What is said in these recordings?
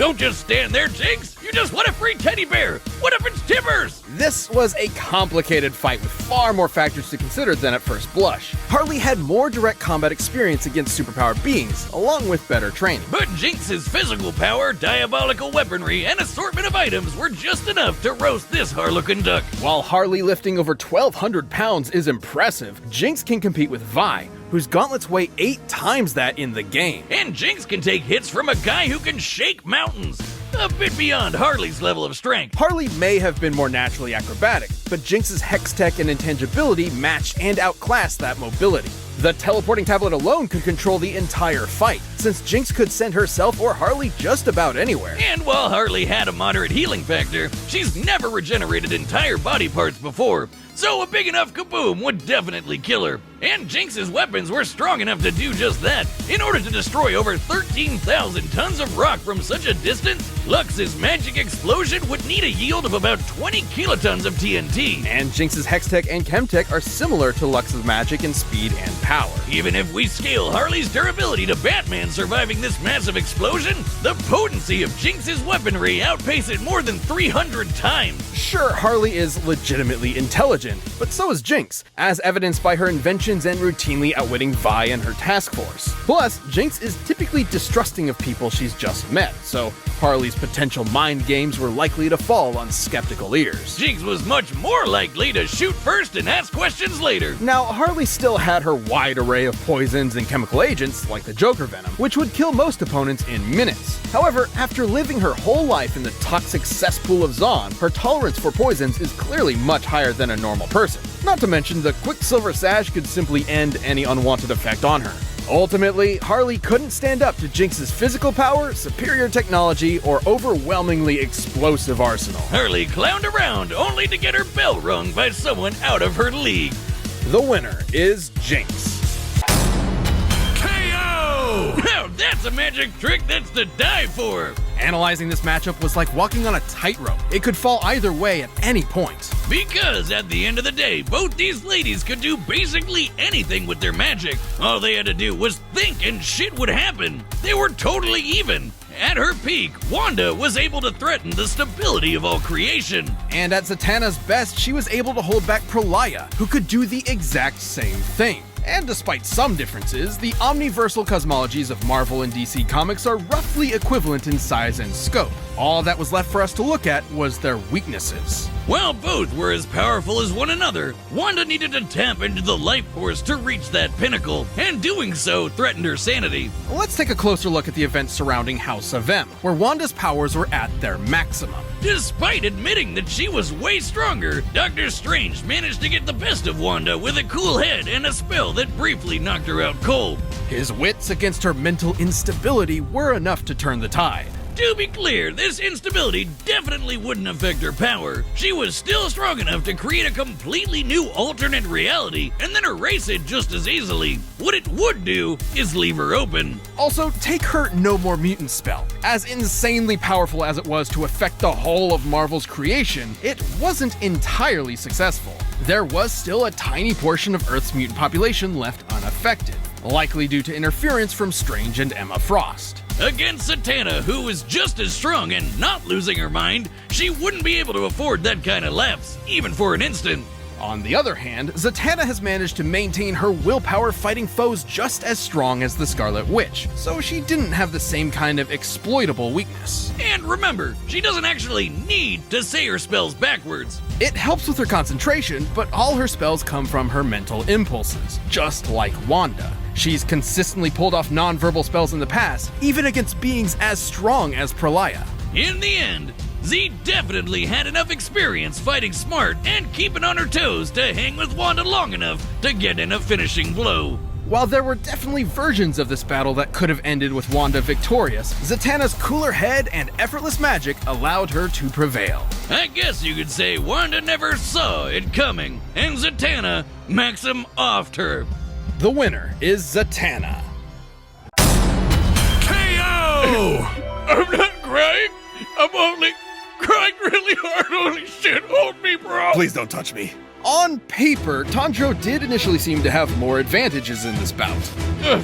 Don't just stand there, Jinx! You just want a free teddy bear! What if it's Timbers? This was a complicated fight with far more factors to consider than at first blush. Harley had more direct combat experience against superpowered beings, along with better training. But Jinx's physical power, diabolical weaponry, and assortment of items were just enough to roast this Harlequin duck. While Harley lifting over 1,200 pounds is impressive, Jinx can compete with Vi, whose gauntlets weigh 8 times that in the game. And Jinx can take hits from a guy who can shake mountains. A bit beyond Harley's level of strength. Harley may have been more naturally acrobatic, but Jinx's hex tech and intangibility matched and outclassed that mobility. The teleporting tablet alone could control the entire fight, since Jinx could send herself or Harley just about anywhere. And while Harley had a moderate healing factor, she's never regenerated entire body parts before, so a big enough kaboom would definitely kill her. And Jinx's weapons were strong enough to do just that. In order to destroy over 13,000 tons of rock from such a distance, Lux's magic explosion would need a yield of about 20 kilotons of TNT. And Jinx's Hextech and Chemtech are similar to Lux's magic in speed and power. Even if we scale Harley's durability to Batman surviving this massive explosion, the potency of Jinx's weaponry outpaces it more than 300 times. Sure, Harley is legitimately intelligent, but so is Jinx, as evidenced by her inventions and routinely outwitting Vi and her task force. Plus, Jinx is typically distrusting of people she's just met, so Harley's potential mind games were likely to fall on skeptical ears. Jinx was much more likely to shoot first and ask questions later. Now, Harley still had her wide array of poisons and chemical agents, like the Joker Venom, which would kill most opponents in minutes. However, after living her whole life in the toxic cesspool of Zaun, her tolerance for poisons is clearly much higher than a normal person. Not to mention, the Quicksilver Sash could simply end any unwanted effect on her. Ultimately, Harley couldn't stand up to Jinx's physical power, superior technology, or overwhelmingly explosive arsenal. Harley clowned around only to get her bell rung by someone out of her league. The winner is Jinx. Now that's a magic trick that's to die for! Analyzing this matchup was like walking on a tightrope. It could fall either way at any point. Because at the end of the day, both these ladies could do basically anything with their magic. All they had to do was think and shit would happen. They were totally even. At her peak, Wanda was able to threaten the stability of all creation. And at Zatanna's best, she was able to hold back Prolaya, who could do the exact same thing. And despite some differences, the omniversal cosmologies of Marvel and DC Comics are roughly equivalent in size and scope. All that was left for us to look at was their weaknesses. While both were as powerful as one another, Wanda needed to tap into the life force to reach that pinnacle, and doing so threatened her sanity. Let's take a closer look at the events surrounding House of M, where Wanda's powers were at their maximum. Despite admitting that she was way stronger, Doctor Strange managed to get the best of Wanda with a cool head and a spell that briefly knocked her out cold. His wits against her mental instability were enough to turn the tide. To be clear, this instability definitely wouldn't affect her power. She was still strong enough to create a completely new alternate reality and then erase it just as easily. What it would do is leave her open. Also, take her No More Mutant spell. As insanely powerful as it was to affect the whole of Marvel's creation, it wasn't entirely successful. There was still a tiny portion of Earth's mutant population left unaffected, likely due to interference from Strange and Emma Frost. Against Zatanna, who was just as strong and not losing her mind, she wouldn't be able to afford that kind of lapse, even for an instant. On the other hand, Zatanna has managed to maintain her willpower fighting foes just as strong as the Scarlet Witch, so she didn't have the same kind of exploitable weakness. And remember, she doesn't actually need to say her spells backwards. It helps with her concentration, but all her spells come from her mental impulses, just like Wanda. She's consistently pulled off non-verbal spells in the past, even against beings as strong as Prolaya. In the end, Z definitely had enough experience fighting smart and keeping on her toes to hang with Wanda long enough to get in a finishing blow. While there were definitely versions of this battle that could have ended with Wanda victorious, Zatanna's cooler head and effortless magic allowed her to prevail. I guess you could say Wanda never saw it coming, and Zatanna maxim offed her. The winner is Zatanna. KO! I'm not crying. I'm only crying really hard. Holy shit, hold me, bro. Please don't touch me. On paper, Tanjiro did initially seem to have more advantages in this bout.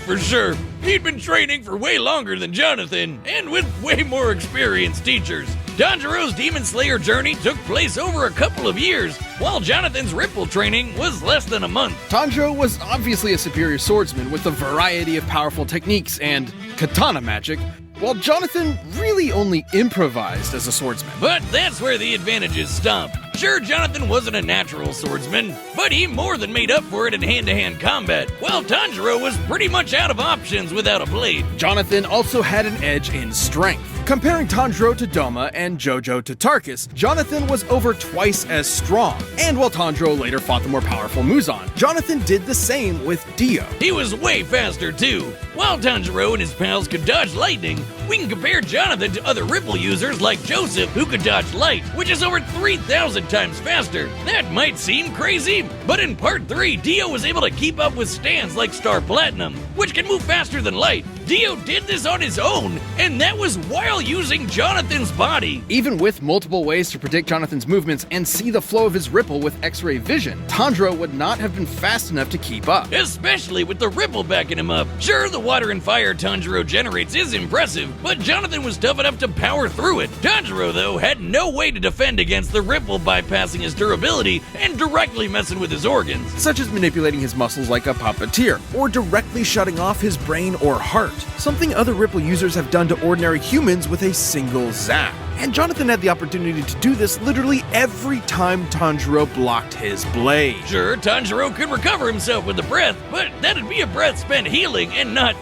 For sure. He'd been training for way longer than Jonathan, and with way more experienced teachers. Tanjiro's Demon Slayer journey took place over a couple of years, while Jonathan's Ripple training was less than a month. Tanjiro was obviously a superior swordsman with a variety of powerful techniques and katana magic, while Jonathan really only improvised as a swordsman. But that's where the advantages stop. Sure, Jonathan wasn't a natural swordsman, but he more than made up for it in hand-to-hand combat, while Tanjiro was pretty much out of options without a blade. Jonathan also had an edge in strength. Comparing Tanjiro to Doma and JoJo to Tarkus, Jonathan was over twice as strong. And while Tanjiro later fought the more powerful Muzan, Jonathan did the same with Dio. He was way faster too. While Tanjiro and his pals could dodge lightning, we can compare Jonathan to other Ripple users like Joseph, who could dodge light, which is over 3,000 times faster. That might seem crazy, but in Part 3, Dio was able to keep up with stands like Star Platinum, which can move faster than light. Dio did this on his own, and that was while using Jonathan's body. Even with multiple ways to predict Jonathan's movements and see the flow of his Ripple with X-ray vision, Tanjiro would not have been fast enough to keep up. Especially with the Ripple backing him up. Sure, the water and fire Tanjiro generates is impressive, but Jonathan was tough enough to power through it. Tanjiro, though, had no way to defend against the Ripple bypassing his durability and directly messing with his organs. Such as manipulating his muscles like a puppeteer, or directly shutting off his brain or heart. Something other Ripple users have done to ordinary humans with a single zap. And Jonathan had the opportunity to do this literally every time Tanjiro blocked his blade. Sure, Tanjiro could recover himself with a breath, but that'd be a breath spent healing and not,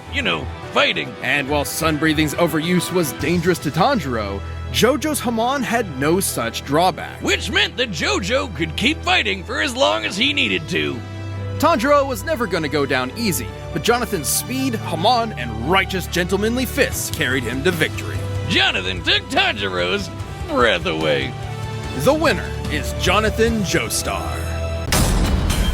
fighting. And while Sun Breathing's overuse was dangerous to Tanjiro, JoJo's Hamon had no such drawback. Which meant that JoJo could keep fighting for as long as he needed to. Tanjiro was never going to go down easy, but Jonathan's speed, Hamon, and righteous gentlemanly fists carried him to victory. Jonathan took Tanjiro's breath away. The winner is Jonathan Joestar.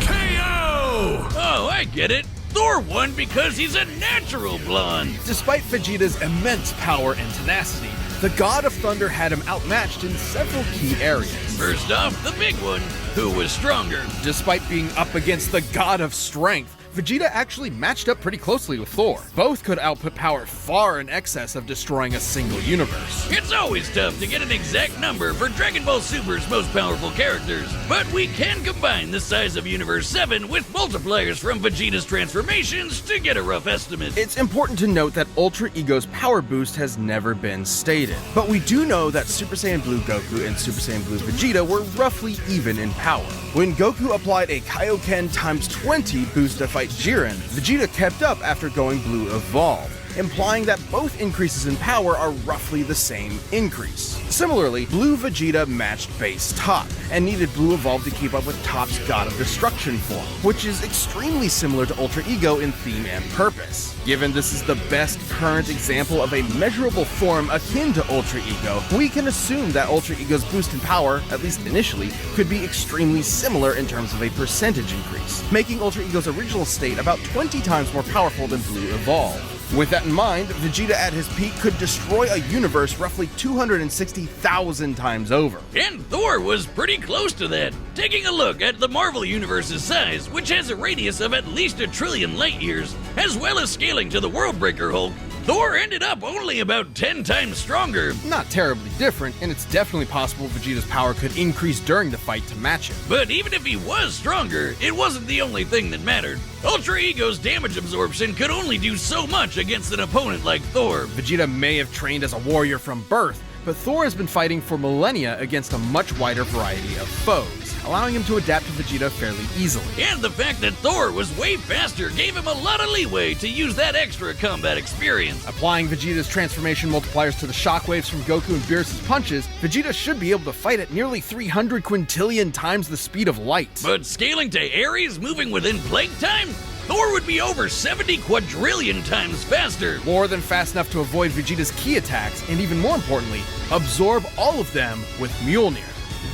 KO! Oh, I get it. Thor won because he's a natural blonde. Despite Vegeta's immense power and tenacity, the God of Thunder had him outmatched in several key areas. First off, the big one, who was stronger. Despite being up against the God of Strength, Vegeta actually matched up pretty closely with Thor. Both could output power far in excess of destroying a single universe. It's always tough to get an exact number for Dragon Ball Super's most powerful characters, but we can combine the size of Universe 7 with multipliers from Vegeta's transformations to get a rough estimate. It's important to note that Ultra Ego's power boost has never been stated, but we do know that Super Saiyan Blue Goku and Super Saiyan Blue Vegeta were roughly even in power. When Goku applied a Kaioken times 20 boost to fight Jiren, Vegeta kept up after going Blue Evolve, implying that both increases in power are roughly the same increase. Similarly, Blue Vegeta matched base Top, and needed Blue Evolve to keep up with Top's God of Destruction form, which is extremely similar to Ultra Ego in theme and purpose. Given this is the best current example of a measurable form akin to Ultra Ego, we can assume that Ultra Ego's boost in power, at least initially, could be extremely similar in terms of a percentage increase, making Ultra Ego's original state about 20 times more powerful than Blue Evolve. With that in mind, Vegeta at his peak could destroy a universe roughly 260,000 times over. And Thor was pretty close to that. Taking a look at the Marvel Universe's size, which has a radius of at least 1 trillion light years, as well as scaling to the Worldbreaker Hulk, Thor ended up only about 10 times stronger. Not terribly different, and it's definitely possible Vegeta's power could increase during the fight to match it. But even if he was stronger, it wasn't the only thing that mattered. Ultra Ego's damage absorption could only do so much against an opponent like Thor. Vegeta may have trained as a warrior from birth, but Thor has been fighting for millennia against a much wider variety of foes, allowing him to adapt to Vegeta fairly easily. And the fact that Thor was way faster gave him a lot of leeway to use that extra combat experience. Applying Vegeta's transformation multipliers to the shockwaves from Goku and Beerus' punches, Vegeta should be able to fight at nearly 300 quintillion times the speed of light. But scaling to Ares moving within plague time? Thor would be over 70 quadrillion times faster. More than fast enough to avoid Vegeta's key attacks, and even more importantly, absorb all of them with Mjolnir.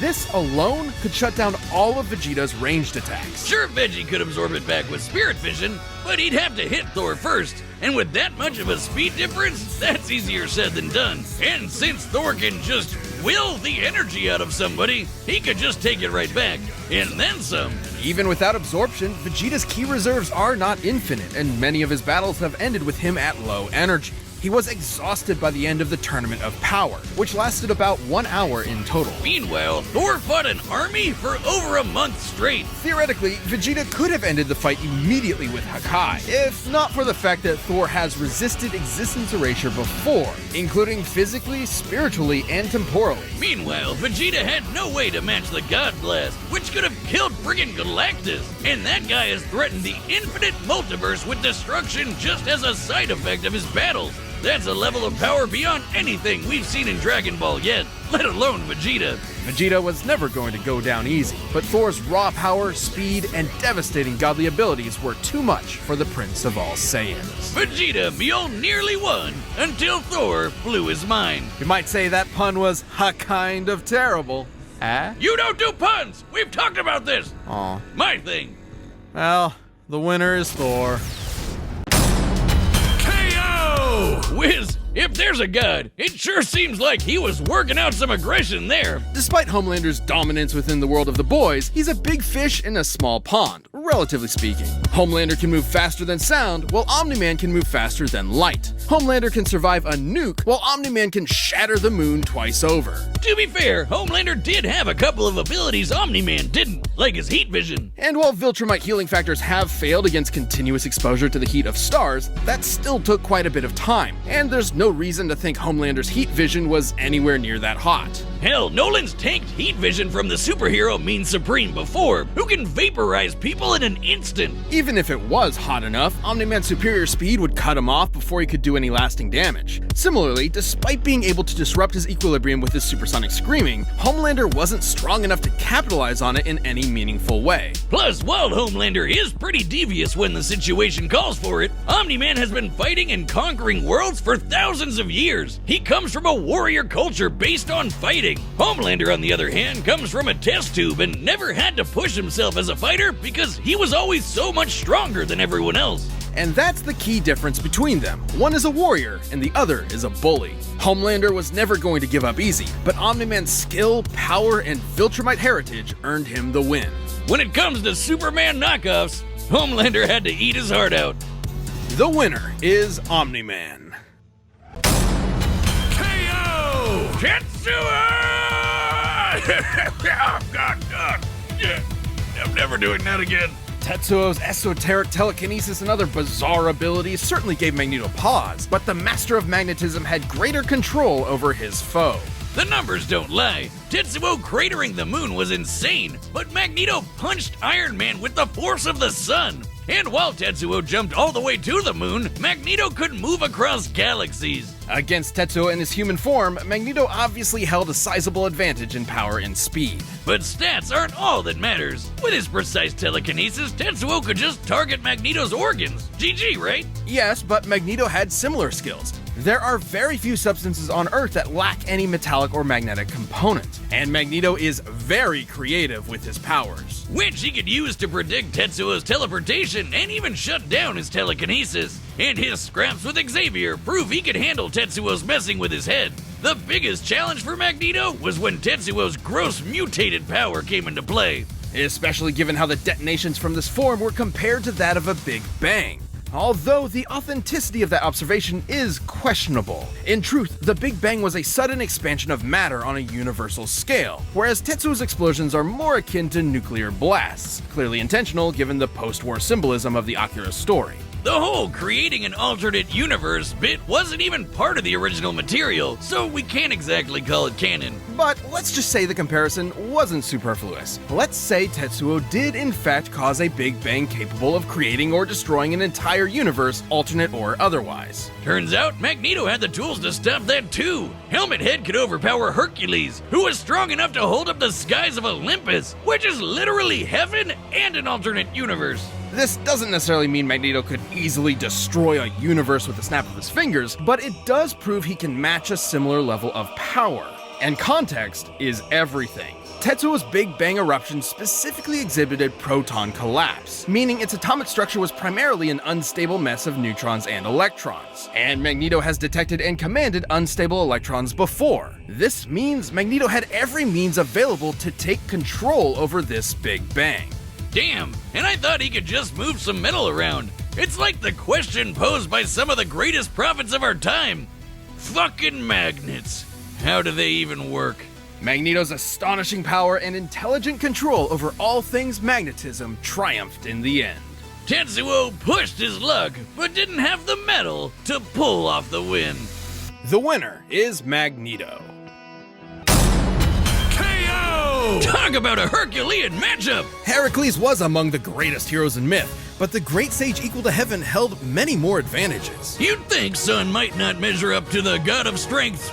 This alone could shut down all of Vegeta's ranged attacks. Sure, Veggie could absorb it back with Spirit Vision, but he'd have to hit Thor first. And with that much of a speed difference, that's easier said than done. And since Thor can just will the energy out of somebody, he could just take it right back, and then some. Even without absorption, Vegeta's ki reserves are not infinite, and many of his battles have ended with him at low energy. He was exhausted by the end of the Tournament of Power, which lasted about 1 hour in total. Meanwhile, Thor fought an army for over a month straight. Theoretically, Vegeta could have ended the fight immediately with Hakai, if not for the fact that Thor has resisted existence erasure before, including physically, spiritually, and temporally. Meanwhile, Vegeta had no way to match the God Blast, which could have killed friggin' Galactus. And that guy has threatened the infinite multiverse with destruction just as a side effect of his battles. That's a level of power beyond anything we've seen in Dragon Ball yet, let alone Vegeta. Vegeta was never going to go down easy, but Thor's raw power, speed, and devastating godly abilities were too much for the Prince of All Saiyans. Vegeta Mule nearly won until Thor blew his mind. You might say that pun was kind of terrible. You don't do puns! We've talked about this! Aw. My thing. Well, the winner is Thor. Wiz, if there's a god, it sure seems like he was working out some aggression there. Despite Homelander's dominance within the world of the boys, he's a big fish in a small pond, relatively speaking. Homelander can move faster than sound, while Omni-Man can move faster than light. Homelander can survive a nuke, while Omni-Man can shatter the moon twice over. To be fair, Homelander did have a couple of abilities Omni-Man didn't, like his heat vision. And while Viltrumite healing factors have failed against continuous exposure to the heat of stars, that still took quite a bit of time, and there's no reason to think Homelander's heat vision was anywhere near that hot. Hell, Nolan's tanked heat vision from the superhero Mean Supreme before, who can vaporize people in an instant. Even if it was hot enough, Omni-Man's superior speed would cut him off before he could do any lasting damage. Similarly, despite being able to disrupt his equilibrium with his supersonic screaming, Homelander wasn't strong enough to capitalize on it in any meaningful way. Plus, while Homelander is pretty devious when the situation calls for it, Omni-Man has been fighting and conquering worlds for thousands of years. He comes from a warrior culture based on fighting. Homelander, on the other hand, comes from a test tube and never had to push himself as a fighter because he was always so much stronger than everyone else. And that's the key difference between them. One is a warrior, and the other is a bully. Homelander was never going to give up easy, but Omni-Man's skill, power, and Viltrumite heritage earned him the win. When it comes to Superman knockoffs, Homelander had to eat his heart out. The winner is Omni-Man. KO! Tetsuo! Oh, God. Yeah. I'm never doing that again. Tetsuo's esoteric telekinesis and other bizarre abilities certainly gave Magneto pause, but the Master of Magnetism had greater control over his foe. The numbers don't lie. Tetsuo cratering the moon was insane, but Magneto punched Iron Man with the force of the sun. And while Tetsuo jumped all the way to the moon, Magneto could move across galaxies. Against Tetsuo in his human form, Magneto obviously held a sizable advantage in power and speed. But stats aren't all that matters. With his precise telekinesis, Tetsuo could just target Magneto's organs. GG, right? Yes, but Magneto had similar skills. There are very few substances on Earth that lack any metallic or magnetic component, and Magneto is very creative with his powers. Which he could use to predict Tetsuo's teleportation and even shut down his telekinesis. And his scraps with Xavier prove he could handle Tetsuo's messing with his head. The biggest challenge for Magneto was when Tetsuo's gross mutated power came into play. Especially given how the detonations from this form were compared to that of a Big Bang. Although the authenticity of that observation is questionable. In truth, the Big Bang was a sudden expansion of matter on a universal scale, whereas Tetsuo's explosions are more akin to nuclear blasts, clearly intentional given the post-war symbolism of the Akira story. The whole creating an alternate universe bit wasn't even part of the original material, so we can't exactly call it canon. But let's just say the comparison wasn't superfluous. Let's say Tetsuo did in fact cause a Big Bang capable of creating or destroying an entire universe, alternate or otherwise. Turns out Magneto had the tools to stop that too. Helmet Head could overpower Hercules, who was strong enough to hold up the skies of Olympus, which is literally heaven and an alternate universe. This doesn't necessarily mean Magneto could easily destroy a universe with the snap of his fingers, but it does prove he can match a similar level of power. And context is everything. Tetsuo's Big Bang eruption specifically exhibited proton collapse, meaning its atomic structure was primarily an unstable mess of neutrons and electrons. And Magneto has detected and commanded unstable electrons before. This means Magneto had every means available to take control over this Big Bang. Damn, and I thought he could just move some metal around. It's like the question posed by some of the greatest prophets of our time. Fucking magnets. How do they even work? Magneto's astonishing power and intelligent control over all things magnetism triumphed in the end. Tetsuo pushed his luck, but didn't have the metal to pull off the win. The winner is Magneto. KO! Talk about a Herculean matchup! Hercules was among the greatest heroes in myth, but the great sage equal to heaven held many more advantages. You'd think Sun might not measure up to the god of strength,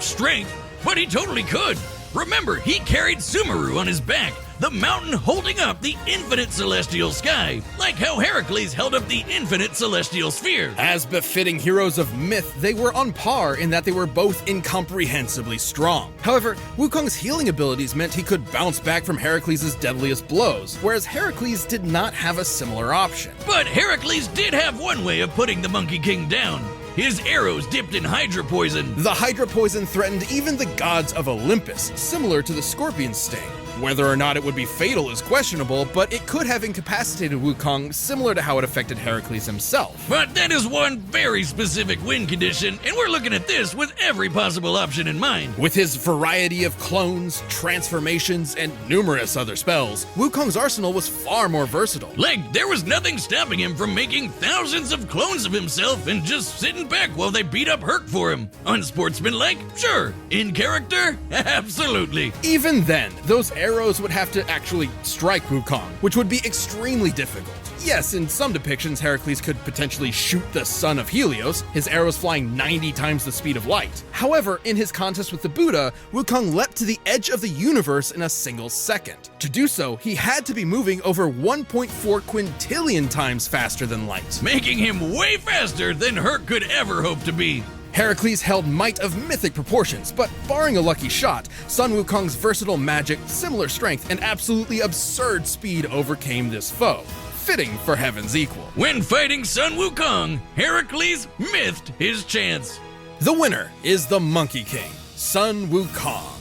strength, but he totally could. Remember, he carried Sumeru on his back, the mountain holding up the infinite celestial sky, like how Hercules held up the infinite celestial sphere. As befitting heroes of myth, they were on par in that they were both incomprehensibly strong. However, Wukong's healing abilities meant he could bounce back from Hercules' deadliest blows, whereas Hercules did not have a similar option. But Hercules did have one way of putting the Monkey King down. His arrows dipped in Hydra poison. The Hydra poison threatened even the gods of Olympus, similar to the scorpion sting. Whether or not it would be fatal is questionable, but it could have incapacitated Wukong, similar to how it affected Hercules himself. But that is one very specific win condition, and we're looking at this with every possible option in mind. With his variety of clones, transformations, and numerous other spells, Wukong's arsenal was far more versatile. Like, there was nothing stopping him from making thousands of clones of himself and just sitting back while they beat up Herc for him. Unsportsmanlike? Sure. In character? Absolutely. Even then, those arrows would have to actually strike Wukong, which would be extremely difficult. Yes, in some depictions, Hercules could potentially shoot the son of Helios, his arrows flying 90 times the speed of light. However, in his contest with the Buddha, Wukong leapt to the edge of the universe in a single second. To do so, he had to be moving over 1.4 quintillion times faster than light, making him way faster than Herc could ever hope to be. Hercules held might of mythic proportions, but barring a lucky shot, Sun Wukong's versatile magic, similar strength, and absolutely absurd speed overcame this foe. Fitting for heaven's equal. When fighting Sun Wukong, Hercules missed his chance. The winner is the Monkey King, Sun Wukong.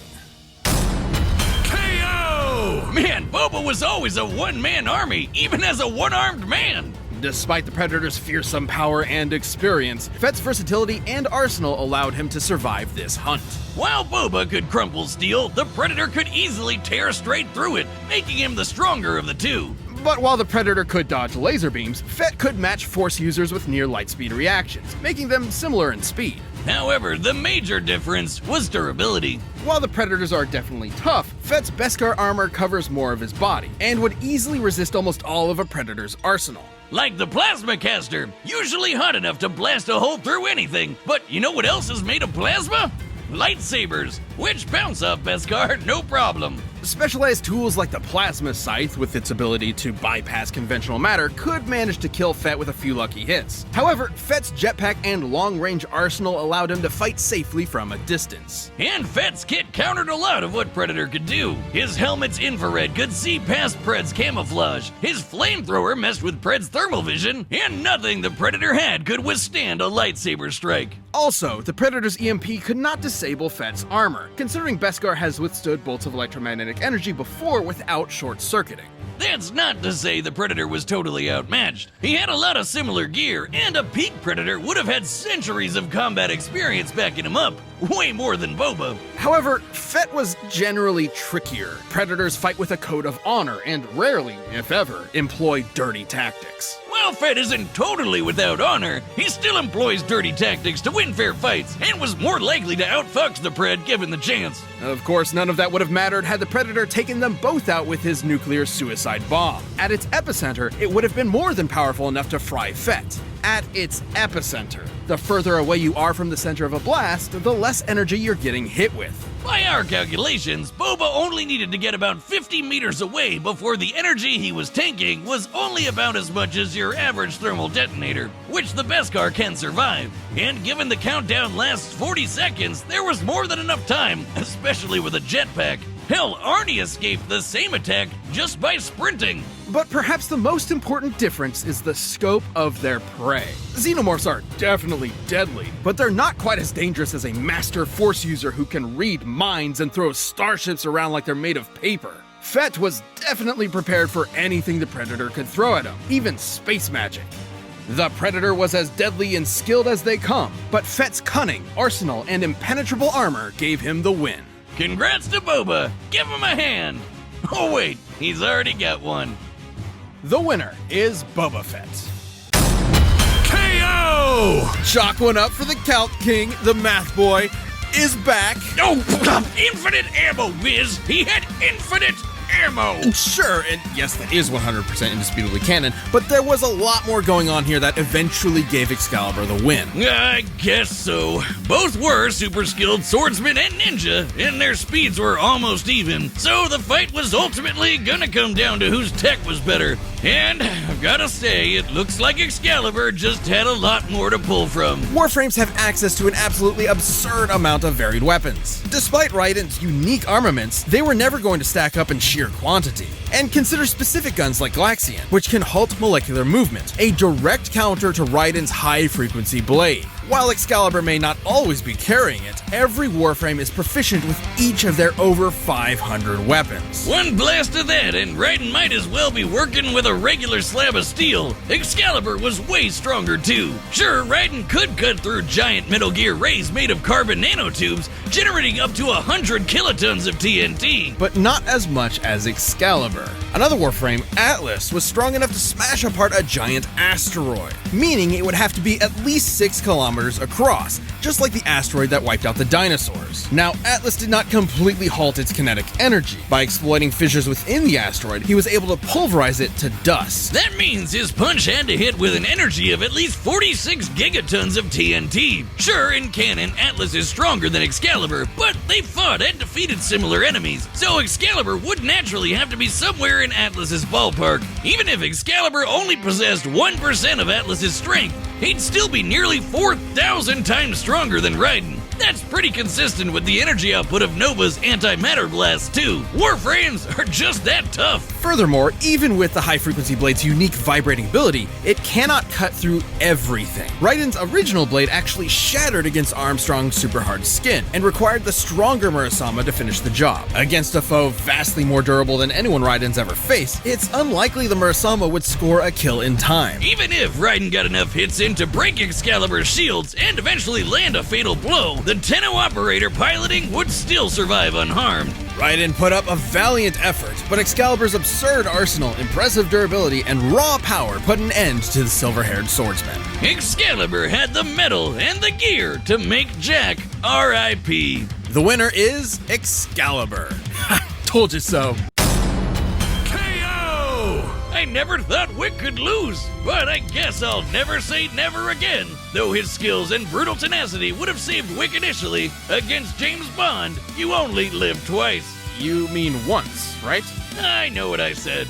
KO! Man, Boba was always a one-man army, even as a one-armed man. Despite the Predator's fearsome power and experience, Fett's versatility and arsenal allowed him to survive this hunt. While Boba could crumple steel, the Predator could easily tear straight through it, making him the stronger of the two. But while the Predator could dodge laser beams, Fett could match Force users with near light speed reactions, making them similar in speed. However, the major difference was durability. While the Predators are definitely tough, Fett's Beskar armor covers more of his body, and would easily resist almost all of a Predator's arsenal. Like the plasma caster, usually hot enough to blast a hole through anything. But you know what else is made of plasma? Lightsabers, which bounce off Beskar no problem. Specialized tools like the Plasma Scythe, with its ability to bypass conventional matter, could manage to kill Fett with a few lucky hits. However, Fett's jetpack and long-range arsenal allowed him to fight safely from a distance. And Fett's kit countered a lot of what Predator could do. His helmet's infrared could see past Pred's camouflage, his flamethrower messed with Pred's thermal vision, and nothing the Predator had could withstand a lightsaber strike. Also, the Predator's EMP could not disable Fett's armor, considering Beskar has withstood bolts of electromagnetic energy before without short-circuiting. That's not to say the Predator was totally outmatched. He had a lot of similar gear, and a peak Predator would have had centuries of combat experience backing him up. Way more than Boba. However, Fett was generally trickier. Predators fight with a code of honor and rarely, if ever, employ dirty tactics. While Fett isn't totally without honor, he still employs dirty tactics to win fair fights, and was more likely to outfox the Pred given the chance. Of course, none of that would have mattered had the Predator taken them both out with his nuclear suicide bomb. At its epicenter, it would have been more than powerful enough to fry Fett. At its epicenter. The further away you are from the center of a blast, the less energy you're getting hit with. By our calculations, Boba only needed to get about 50 meters away before the energy he was tanking was only about as much as your average thermal detonator, which the Beskar can survive. And given the countdown lasts 40 seconds, there was more than enough time, especially with a jetpack. Hell, Arnie escaped the same attack just by sprinting. But perhaps the most important difference is the scope of their prey. Xenomorphs are definitely deadly, but they're not quite as dangerous as a master force user who can read minds and throw starships around like they're made of paper. Fett was definitely prepared for anything the Predator could throw at him, even space magic. The Predator was as deadly and skilled as they come, but Fett's cunning, arsenal, and impenetrable armor gave him the win. Congrats to Boba. Give him a hand. Oh wait, he's already got one. The winner is Boba Fett. KO! Chalk one up for the Calc King, the Math Boy, is back. Oh, infinite ammo, Wiz. He had infinite ammo. Sure, and yes, that is 100% indisputably canon, but there was a lot more going on here that eventually gave Excalibur the win. I guess so. Both were super skilled swordsmen and ninja, and their speeds were almost even, so the fight was ultimately gonna come down to whose tech was better. And I've gotta say, it looks like Excalibur just had a lot more to pull from. Warframes have access to an absolutely absurd amount of varied weapons. Despite Raiden's unique armaments, they were never going to stack up in sheer quantity. And consider specific guns like Glaxian, which can halt molecular movement, a direct counter to Raiden's high-frequency blade. While Excalibur may not always be carrying it, every Warframe is proficient with each of their over 500 weapons. One blast of that, and Raiden might as well be working with a regular slab of steel. Excalibur was way stronger too. Sure, Raiden could cut through giant Metal Gear rays made of carbon nanotubes, generating up to 100 kilotons of TNT. But not as much as Excalibur. Another Warframe, Atlas, was strong enough to smash apart a giant asteroid, meaning it would have to be at least 6 kilometers across, just like the asteroid that wiped out the dinosaurs. Now, Atlas did not completely halt its kinetic energy. By exploiting fissures within the asteroid, he was able to pulverize it to dust. That means his punch had to hit with an energy of at least 46 gigatons of TNT. Sure, in canon, Atlas is stronger than Excalibur, but they fought and defeated similar enemies, so Excalibur would naturally have to be somewhere in Atlas's ballpark. Even if Excalibur only possessed 1% of Atlas's strength, he'd still be nearly 4,000 times stronger than Raiden. That's pretty consistent with the energy output of Nova's antimatter blast too. Warframes are just that tough. Furthermore, even with the high-frequency blade's unique vibrating ability, it cannot cut through everything. Raiden's original blade actually shattered against Armstrong's super hard skin, and required the stronger Murasama to finish the job. Against a foe vastly more durable than anyone Raiden's ever faced, it's unlikely the Murasama would score a kill in time. Even if Raiden got enough hits in to break Excalibur's shields and eventually land a fatal blow, the Tenno operator piloting would still survive unharmed. Raiden put up a valiant effort, but Excalibur's absurd arsenal, impressive durability, and raw power put an end to the silver-haired swordsman. Excalibur had the metal and the gear to make Jack R.I.P. The winner is Excalibur. Told you so. I never thought Wick could lose, but I guess I'll never say never again. Though his skills and brutal tenacity would have saved Wick initially, against James Bond, you only live twice. You mean once, right? I know what I said.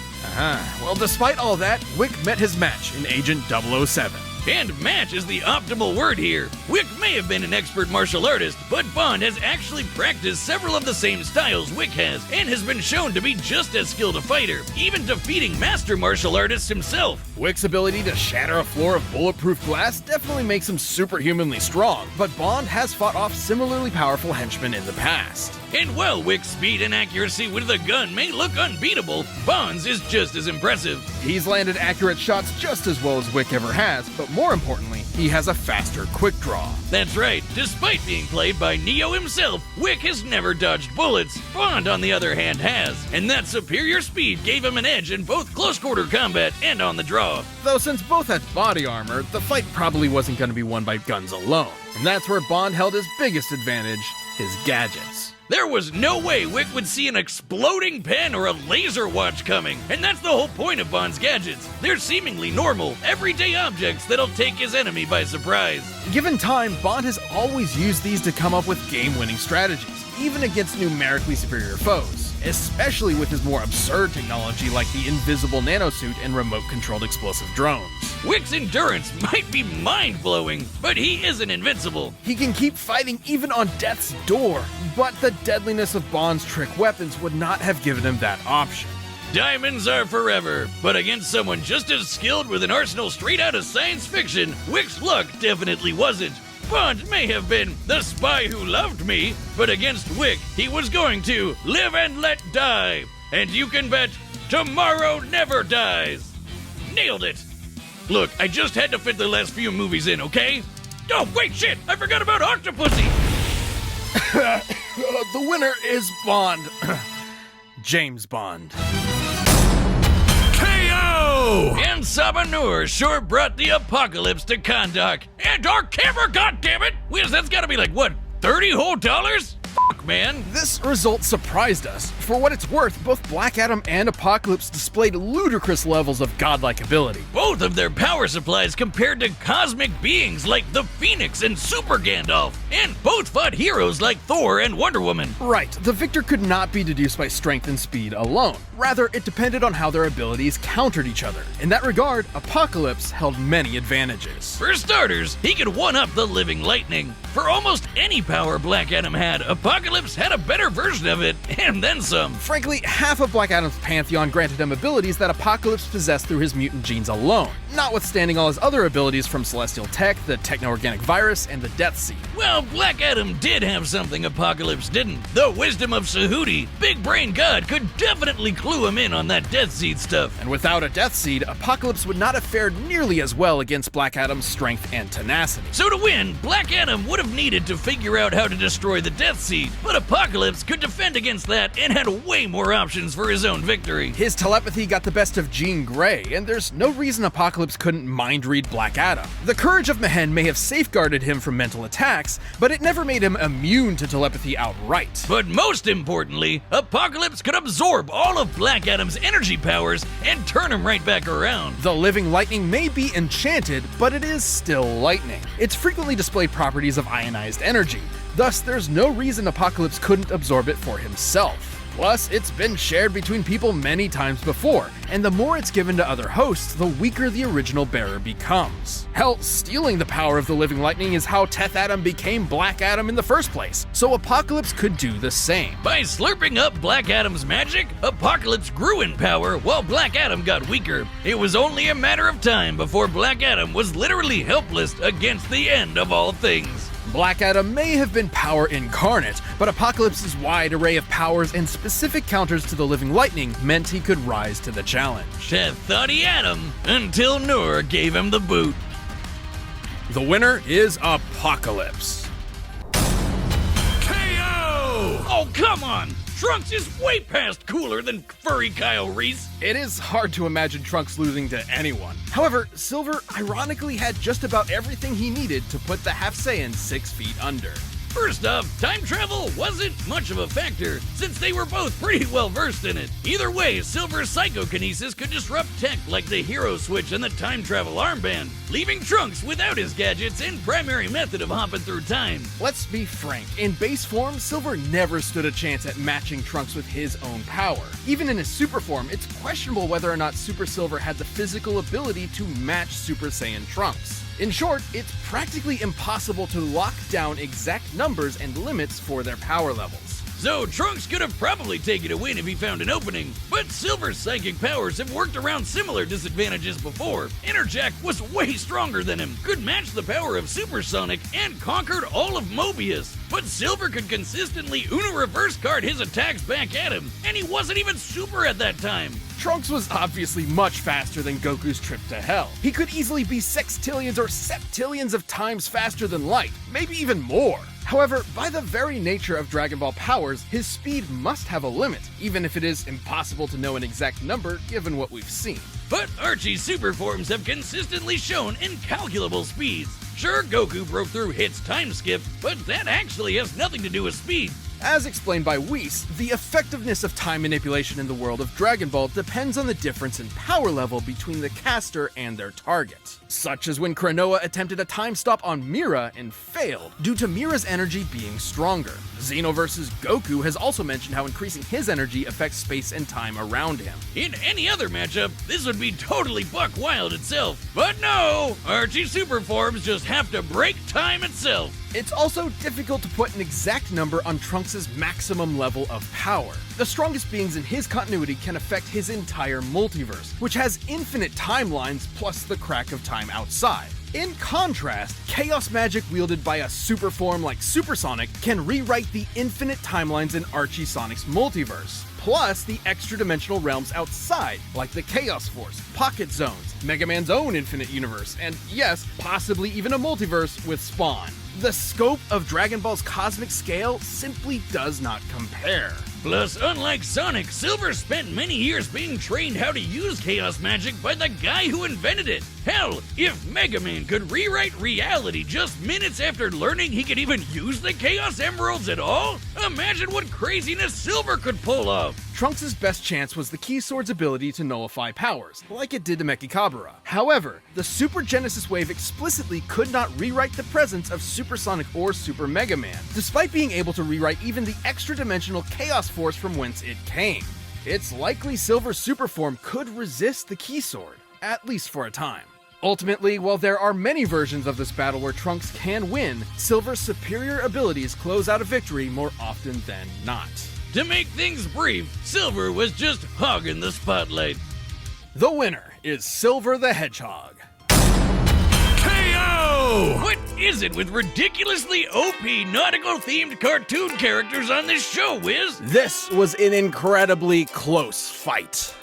Well, despite all that, Wick met his match in Agent 007. And match is the optimal word here. Wick may have been an expert martial artist, but Bond has actually practiced several of the same styles Wick has, and has been shown to be just as skilled a fighter, even defeating master martial artist himself. Wick's ability to shatter a floor of bulletproof glass definitely makes him superhumanly strong, but Bond has fought off similarly powerful henchmen in the past. And while Wick's speed and accuracy with a gun may look unbeatable, Bond's is just as impressive. He's landed accurate shots just as well as Wick ever has, but more importantly, he has a faster quick draw. That's right, despite being played by Neo himself, Wick has never dodged bullets. Bond, on the other hand, has, and that superior speed gave him an edge in both close-quarter combat and on the draw. Though since both had body armor, the fight probably wasn't going to be won by guns alone. And that's where Bond held his biggest advantage, his gadgets. There was no way Wick would see an exploding pen or a laser watch coming, and that's the whole point of Bond's gadgets. They're seemingly normal, everyday objects that'll take his enemy by surprise. Given time, Bond has always used these to come up with game-winning strategies, even against numerically superior foes, especially with his more absurd technology like the invisible nanosuit and remote-controlled explosive drones. Wick's endurance might be mind-blowing, but he isn't invincible. He can keep fighting even on death's door, but the deadliness of Bond's trick weapons would not have given him that option. Diamonds are forever, but against someone just as skilled with an arsenal straight out of science fiction, Wick's luck definitely wasn't. Bond may have been the spy who loved me, but against Wick, he was going to live and let die. And you can bet tomorrow never dies. Nailed it. Look, I just had to fit the last few movies in, okay? Oh, wait, shit! I forgot about Octopussy! The winner is Bond. James Bond. KO! And Sabanur sure brought the apocalypse to Kahndaq. And our camera, goddammit! Whiz, that's gotta be like, what, $30 whole? Fuck, man. This result surprised us. For what it's worth, both Black Adam and Apocalypse displayed ludicrous levels of godlike ability. Both of their power supplies compared to cosmic beings like the Phoenix and Super Gandalf, and both fought heroes like Thor and Wonder Woman. Right, the victor could not be deduced by strength and speed alone. Rather, it depended on how their abilities countered each other. In that regard, Apocalypse held many advantages. For starters, he could one-up the living lightning. For almost any power Black Adam had, Apocalypse had a better version of it, and then some. Frankly, half of Black Adam's pantheon granted him abilities that Apocalypse possessed through his mutant genes alone, notwithstanding all his other abilities from Celestial Tech, the Techno-Organic Virus, and the Death Seed. Well, Black Adam did have something Apocalypse didn't. The wisdom of Sahuti. Big Brain God could definitely clue him in on that Death Seed stuff. And without a Death Seed, Apocalypse would not have fared nearly as well against Black Adam's strength and tenacity. So to win, Black Adam would have needed to figure out how to destroy the Death Seed, but Apocalypse could defend against that and had way more options for his own victory. His telepathy got the best of Jean Grey, and there's no reason Apocalypse couldn't mind-read Black Adam. The courage of Mehen may have safeguarded him from mental attacks, but it never made him immune to telepathy outright. But most importantly, Apocalypse could absorb all of Black Adam's energy powers and turn him right back around. The living lightning may be enchanted, but it is still lightning. It's frequently displayed properties of ionized energy. Thus, there's no reason Apocalypse couldn't absorb it for himself. Plus, it's been shared between people many times before, and the more it's given to other hosts, the weaker the original bearer becomes. Hell, stealing the power of the living lightning is how Teth Adam became Black Adam in the first place, so Apocalypse could do the same. By slurping up Black Adam's magic, Apocalypse grew in power while Black Adam got weaker. It was only a matter of time before Black Adam was literally helpless against the end of all things. Black Adam may have been power incarnate, but Apocalypse's wide array of powers and specific counters to the living lightning meant he could rise to the challenge. Teth thought he had him until Noor gave him the boot. The winner is Apocalypse. KO! Oh, come on! Trunks is way past cooler than furry Kyle Reese. It is hard to imagine Trunks losing to anyone. However, Silver ironically had just about everything he needed to put the Half Saiyan 6 feet under. First off, time travel wasn't much of a factor, since they were both pretty well versed in it. Either way, Silver's psychokinesis could disrupt tech like the Hero Switch and the Time Travel Armband, leaving Trunks without his gadgets and primary method of hopping through time. Let's be frank, in base form, Silver never stood a chance at matching Trunks with his own power. Even in his super form, it's questionable whether or not Super Silver had the physical ability to match Super Saiyan Trunks. In short, it's practically impossible to lock down exact numbers and limits for their power levels. So Trunks could have probably taken a win if he found an opening, but Silver's psychic powers have worked around similar disadvantages before. Interjack was way stronger than him, could match the power of Supersonic, and conquered all of Mobius. But Silver could consistently Uno reverse card his attacks back at him, and he wasn't even super at that time. Trunks was obviously much faster than Goku's trip to hell. He could easily be sextillions or septillions of times faster than light, maybe even more. However, by the very nature of Dragon Ball powers, his speed must have a limit, even if it is impossible to know an exact number given what we've seen. But Archie's super forms have consistently shown incalculable speeds. Sure, Goku broke through Hit's time skip, but that actually has nothing to do with speed. As explained by Whis, the effectiveness of time manipulation in the world of Dragon Ball depends on the difference in power level between the caster and their target. Such as when Kranoa attempted a time stop on Mira and failed, due to Mira's energy being stronger. Xeno vs. Goku has also mentioned how increasing his energy affects space and time around him. In any other matchup, this would be totally buck wild itself. But no, Archie super forms just have to break time itself. It's also difficult to put an exact number on Trunks' maximum level of power. The strongest beings in his continuity can affect his entire multiverse, which has infinite timelines plus the crack of time outside. In contrast, chaos magic wielded by a super form like Supersonic can rewrite the infinite timelines in Archie Sonic's multiverse, plus the extra-dimensional realms outside, like the Chaos Force, Pocket Zones, Mega Man's own infinite universe, and yes, possibly even a multiverse with Spawn. The scope of Dragon Ball's cosmic scale simply does not compare. Plus, unlike Sonic, Silver spent many years being trained how to use chaos magic by the guy who invented it. Hell, if Mega Man could rewrite reality just minutes after learning he could even use the Chaos Emeralds at all, imagine what craziness Silver could pull off. Trunks' best chance was the Key Sword's ability to nullify powers, like it did to Mechikabura. However, the Super Genesis Wave explicitly could not rewrite the presence of Supersonic or Super Mega Man, despite being able to rewrite even the extra-dimensional Chaos Force from whence it came. It's likely Silver's super form could resist the Key Sword, at least for a time. Ultimately, while there are many versions of this battle where Trunks can win, Silver's superior abilities close out a victory more often than not. To make things brief, Silver was just hogging the spotlight. The winner is Silver the Hedgehog. KO! What is it with ridiculously OP nautical-themed cartoon characters on this show, Wiz? This was an incredibly close fight.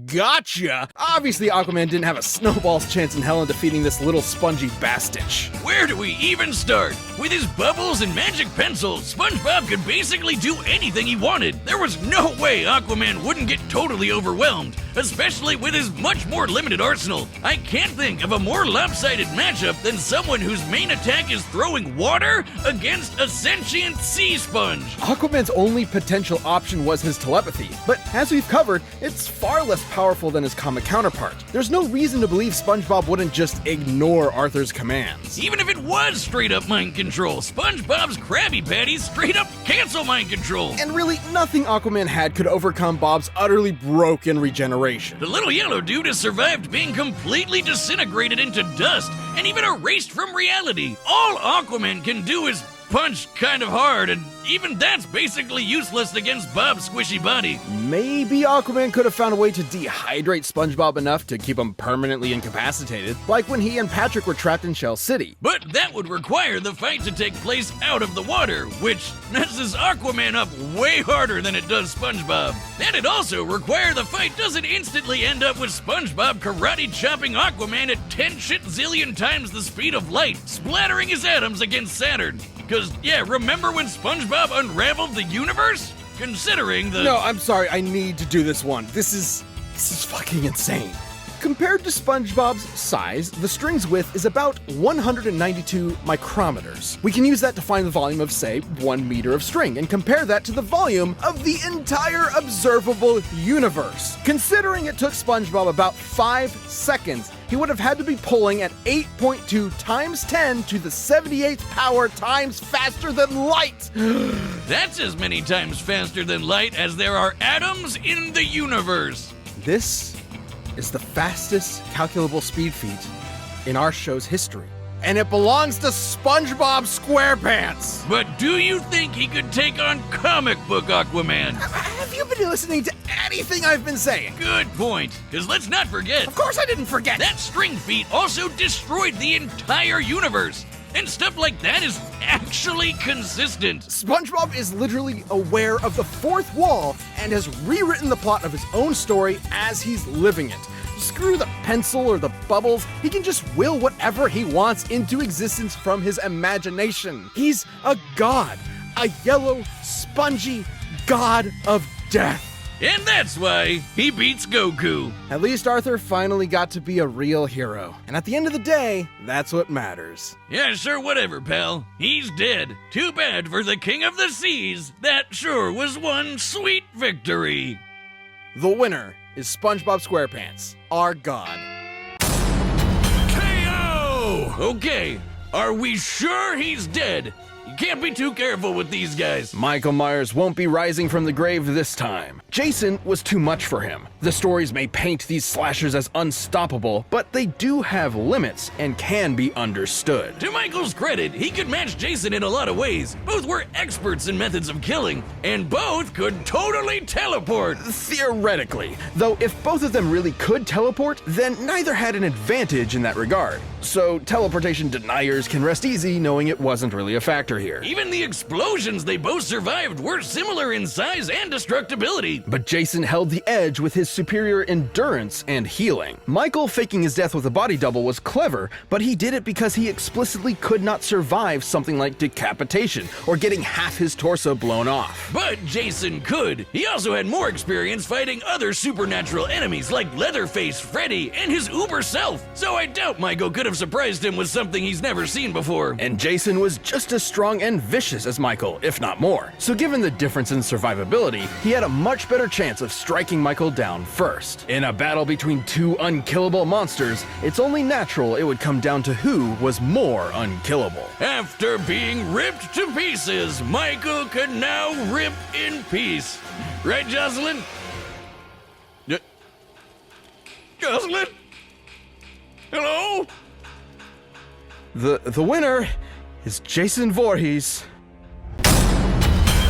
Gotcha! Obviously, Aquaman didn't have a snowball's chance in hell in defeating this little spongy bastich. Where do we even start? With his bubbles and magic pencils, SpongeBob could basically do anything he wanted. There was no way Aquaman wouldn't get totally overwhelmed, especially with his much more limited arsenal. I can't think of a more lopsided matchup than someone whose main attack is throwing water against a sentient sea sponge. Aquaman's only potential option was his telepathy, but as we've covered, it's far less powerful than his comic counterpart. There's no reason to believe SpongeBob wouldn't just ignore Arthur's commands. Even if it was straight up mind control, SpongeBob's Krabby Patties straight up cancel mind control. And really, nothing Aquaman had could overcome Bob's utterly broken regeneration. The little yellow dude has survived being completely disintegrated into dust and even erased from reality. All Aquaman can do is punch kind of hard, and even that's basically useless against Bob's squishy body. Maybe Aquaman could have found a way to dehydrate SpongeBob enough to keep him permanently incapacitated, like when he and Patrick were trapped in Shell City. But that would require the fight to take place out of the water, which messes Aquaman up way harder than it does SpongeBob. And it also require the fight doesn't instantly end up with SpongeBob karate chopping Aquaman at 10 zillion times the speed of light, splattering his atoms against Saturn. Cause, yeah, remember when SpongeBob unraveled the universe? Considering the— No, I'm sorry, I need to do this one. This is fucking insane. Compared to SpongeBob's size, the string's width is about 192 micrometers. We can use that to find the volume of, say, 1 meter of string, and compare that to the volume of the entire observable universe. Considering it took SpongeBob about 5 seconds, he would have had to be pulling at 8.2 times 10 to the 78th power times faster than light. That's as many times faster than light as there are atoms in the universe. This is the fastest calculable speed feat in our show's history. And it belongs to SpongeBob SquarePants! But do you think he could take on comic book Aquaman? Have you been listening to anything I've been saying? Good point, because let's not forget— Of course I didn't forget! That string feat also destroyed the entire universe. And stuff like that is actually consistent. SpongeBob is literally aware of the fourth wall and has rewritten the plot of his own story as he's living it. Screw the pencil or the bubbles, he can just will whatever he wants into existence from his imagination. He's a god, a yellow, spongy god of death. And that's why he beats Goku. At least Arthur finally got to be a real hero. And at the end of the day, that's what matters. Yeah, sure, whatever, pal. He's dead. Too bad for the King of the Seas. That sure was one sweet victory. The winner is SpongeBob SquarePants, our god. KO! Okay, are we sure he's dead? You can't be too careful with these guys. Michael Myers won't be rising from the grave this time. Jason was too much for him. The stories may paint these slashers as unstoppable, but they do have limits and can be understood. To Michael's credit, he could match Jason in a lot of ways. Both were experts in methods of killing, and both could totally teleport. Theoretically, though if both of them really could teleport, then neither had an advantage in that regard. So teleportation deniers can rest easy knowing it wasn't really a factor here. Even the explosions they both survived were similar in size and destructibility. But Jason held the edge with his superior endurance and healing. Michael faking his death with a body double was clever, but he did it because he explicitly could not survive something like decapitation or getting half his torso blown off. But Jason could. He also had more experience fighting other supernatural enemies like Leatherface, Freddy, and his uber self. So I doubt Michael could have surprised him with something he's never seen before. And Jason was just as strong and vicious as Michael, if not more. So given the difference in survivability, he had a much better chance of striking Michael down first. In a battle between two unkillable monsters, it's only natural it would come down to who was more unkillable. After being ripped to pieces, Michael could now rip in peace. Right, Jocelyn? Jocelyn? Hello? The winner is Jason Voorhees.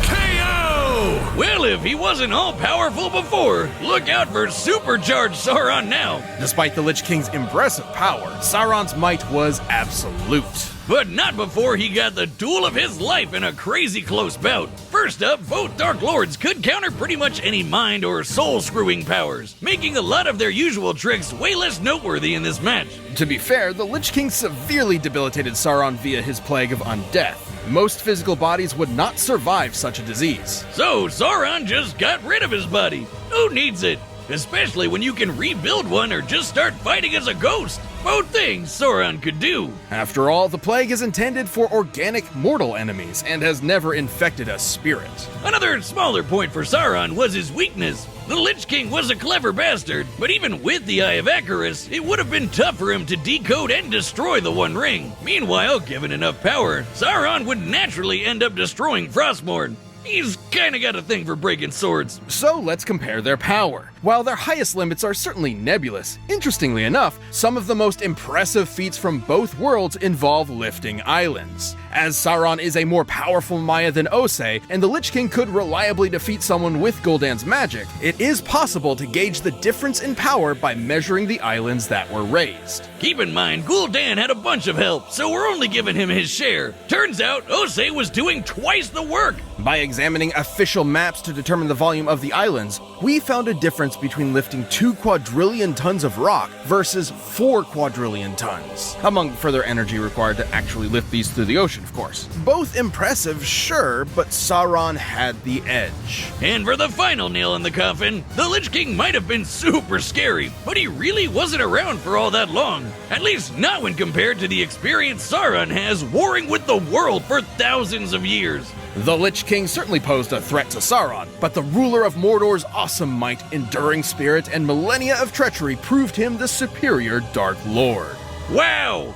KO! Well, if he wasn't all-powerful before, look out for supercharged Sauron now. Despite the Lich King's impressive power, Sauron's might was absolute. But not before he got the duel of his life in a crazy close bout. First up, both Dark Lords could counter pretty much any mind or soul-screwing powers, making a lot of their usual tricks way less noteworthy in this match. To be fair, the Lich King severely debilitated Sauron via his plague of undeath. Most physical bodies would not survive such a disease. So Sauron just got rid of his body. Who needs it? Especially when you can rebuild one or just start fighting as a ghost. Both things Sauron could do. After all, the plague is intended for organic mortal enemies and has never infected a spirit. Another smaller point for Sauron was his weakness. The Lich King was a clever bastard, but even with the Eye of Icarus, it would have been tough for him to decode and destroy the One Ring. Meanwhile, given enough power, Sauron would naturally end up destroying Frostmourne. He's kinda got a thing for breaking swords. So let's compare their power. While their highest limits are certainly nebulous, interestingly enough, some of the most impressive feats from both worlds involve lifting islands. As Sauron is a more powerful Maya than Osei, and the Lich King could reliably defeat someone with Gul'dan's magic, it is possible to gauge the difference in power by measuring the islands that were raised. Keep in mind, Gul'dan had a bunch of help, so we're only giving him his share. Turns out, Osei was doing twice the work. By examining official maps to determine the volume of the islands, we found a difference between lifting 2 quadrillion tons of rock versus 4 quadrillion tons, among further energy required to actually lift these through the ocean, of course. Both impressive, sure, but Sauron had the edge. And for the final nail in the coffin, the Lich King might have been super scary, but he really wasn't around for all that long. At least not when compared to the experience Sauron has warring with the world for thousands of years. The Lich King certainly posed a threat to Sauron, but the ruler of Mordor's awesome might, enduring spirit, and millennia of treachery proved him the superior Dark Lord. Wow!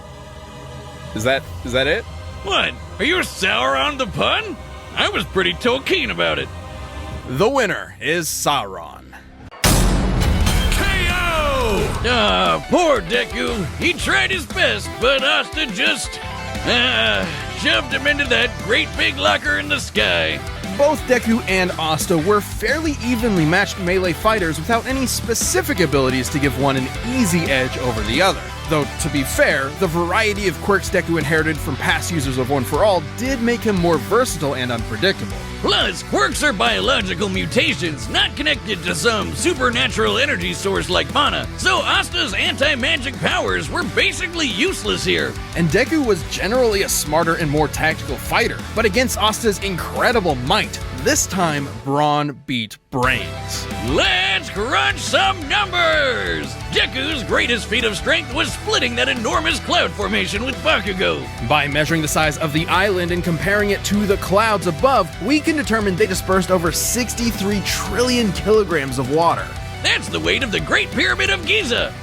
Is that it? What? Are you sour on the pun? I was pretty keen about it. The winner is Sauron. KO! Poor Deku. He tried his best, but Asta just shoved him into that great big locker in the sky. Both Deku and Asta were fairly evenly matched melee fighters without any specific abilities to give one an easy edge over the other. Though, to be fair, the variety of quirks Deku inherited from past users of One for All did make him more versatile and unpredictable. Plus, quirks are biological mutations, not connected to some supernatural energy source like mana, so Asta's anti-magic powers were basically useless here. And Deku was generally a smarter and more tactical fighter, but against Asta's incredible might, this time brawn beat brains. Let's crunch some numbers! Deku's greatest feat of strength was splitting that enormous cloud formation with Bakugo. By measuring the size of the island and comparing it to the clouds above, we can determine they dispersed over 63 trillion kilograms of water. That's the weight of the Great Pyramid of Giza.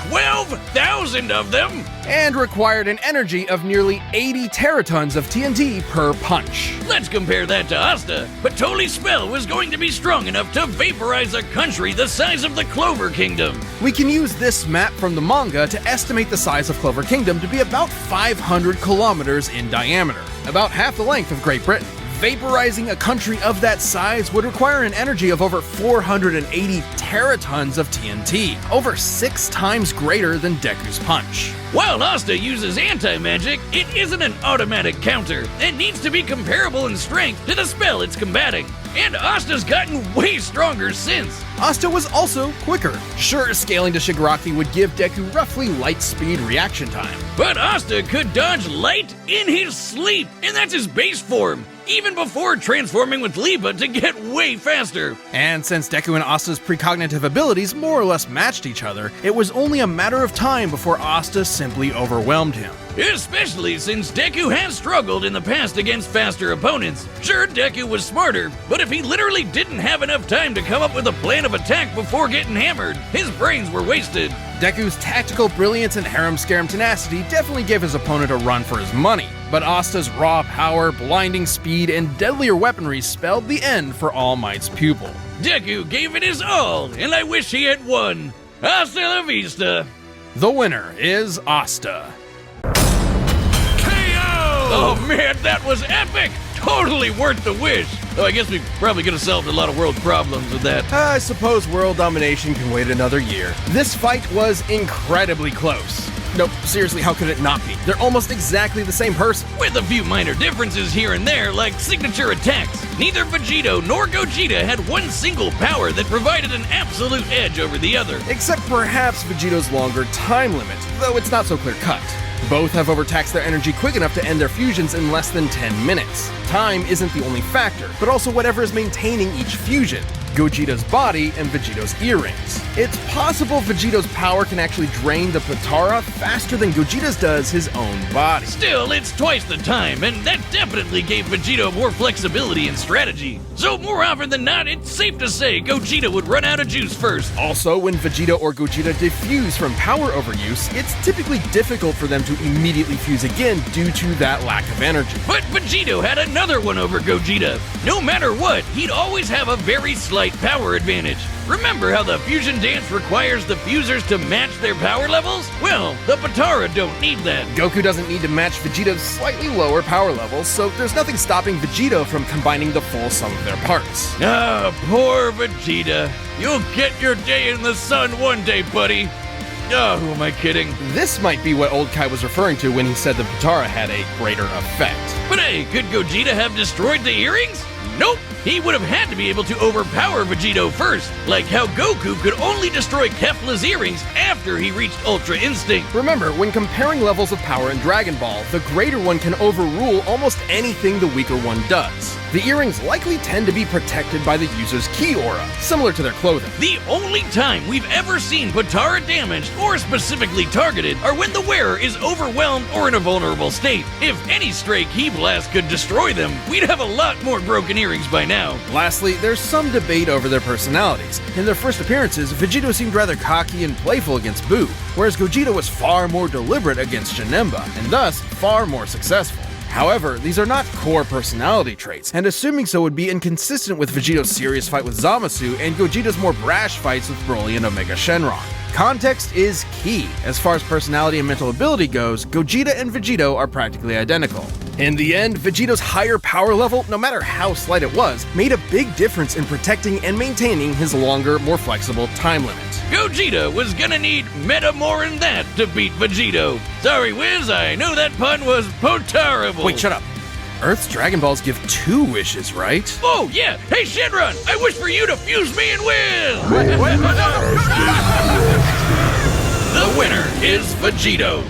12,000 of them! And required an energy of nearly 80 teratons of TNT per punch. Let's compare that to Asta. But Toli's spell was going to be strong enough to vaporize a country the size of the Clover Kingdom. We can use this map from the manga to estimate the size of Clover Kingdom to be about 500 kilometers in diameter, about half the length of Great Britain. Vaporizing a country of that size would require an energy of over 480 teratons of TNT, over 6 times greater than Deku's punch. While Asta uses anti-magic, it isn't an automatic counter. It needs to be comparable in strength to the spell it's combating. And Asta's gotten way stronger since. Asta was also quicker. Sure, scaling to Shigaraki would give Deku roughly light speed reaction time. But Asta could dodge light in his sleep, and that's his base form, even before transforming with Lipa to get way faster. And since Deku and Asta's precognitive abilities more or less matched each other, it was only a matter of time before Asta simply overwhelmed him. Especially since Deku has struggled in the past against faster opponents. Sure, Deku was smarter, but if he literally didn't have enough time to come up with a plan of attack before getting hammered, his brains were wasted. Deku's tactical brilliance and harem-scarum tenacity definitely gave his opponent a run for his money, but Asta's raw power, blinding speed, and deadlier weaponry spelled the end for All Might's pupil. Deku gave it his all, and I wish he had won. Hasta la vista. The winner is Asta. Oh man, that was epic! Totally worth the wish! Though I guess we probably could have solved a lot of world problems with that. I suppose world domination can wait another year. This fight was incredibly close. Nope, seriously, how could it not be? They're almost exactly the same person. With a few minor differences here and there, like signature attacks. Neither Vegito nor Gogeta had one single power that provided an absolute edge over the other. Except perhaps Vegito's longer time limit, though it's not so clear-cut. Both have overtaxed their energy quick enough to end their fusions in less than 10 minutes. Time isn't the only factor, but also whatever is maintaining each fusion. Gogeta's body and Vegito's earrings. It's possible Vegito's power can actually drain the Zatara faster than Gogeta's does his own body. Still, it's twice the time, and that definitely gave Vegito more flexibility and strategy. So more often than not, it's safe to say Gogeta would run out of juice first. Also, when Vegito or Gogeta defuse from power overuse, it's typically difficult for them to immediately fuse again due to that lack of energy. But Vegito had another one over Gogeta. No matter what, he'd always have a very slight power advantage. Remember how the fusion dance requires the fusers to match their power levels? Well, the Zatara don't need that. Goku doesn't need to match Vegeta's slightly lower power levels, so there's nothing stopping Vegito from combining the full sum of their parts. Ah, poor Vegeta. You'll get your day in the sun one day, buddy. Oh, who am I kidding? This might be what Old Kai was referring to when he said the Zatara had a greater effect. But hey, could Gogeta have destroyed the earrings? Nope! He would have had to be able to overpower Vegito first, like how Goku could only destroy Kefla's earrings after he reached Ultra Instinct. Remember, when comparing levels of power in Dragon Ball, the greater one can overrule almost anything the weaker one does. The earrings likely tend to be protected by the user's ki aura, similar to their clothing. The only time we've ever seen Zatara damaged or specifically targeted are when the wearer is overwhelmed or in a vulnerable state. If any stray ki blast could destroy them, we'd have a lot more broken earrings by now. Lastly, there's some debate over their personalities. In their first appearances, Vegito seemed rather cocky and playful against Buu, whereas Gogeta was far more deliberate against Janemba, and thus far more successful. However, these are not core personality traits, and assuming so would be inconsistent with Vegito's serious fight with Zamasu and Gogeta's more brash fights with Broly and Omega Shenron. Context is key. As far as personality and mental ability goes, Gogeta and Vegito are practically identical. In the end, Vegito's higher power level, no matter how slight it was, made a big difference in protecting and maintaining his longer, more flexible time limit. Gogeta was gonna need meta more than that to beat Vegito. Sorry, Wiz, I know that pun was po-terrible. Wait, shut up. Earth's Dragon Balls give 2 wishes, right? Oh, yeah! Hey, Shenron! I wish for you to fuse me and win! Wait. The winner is Vegito.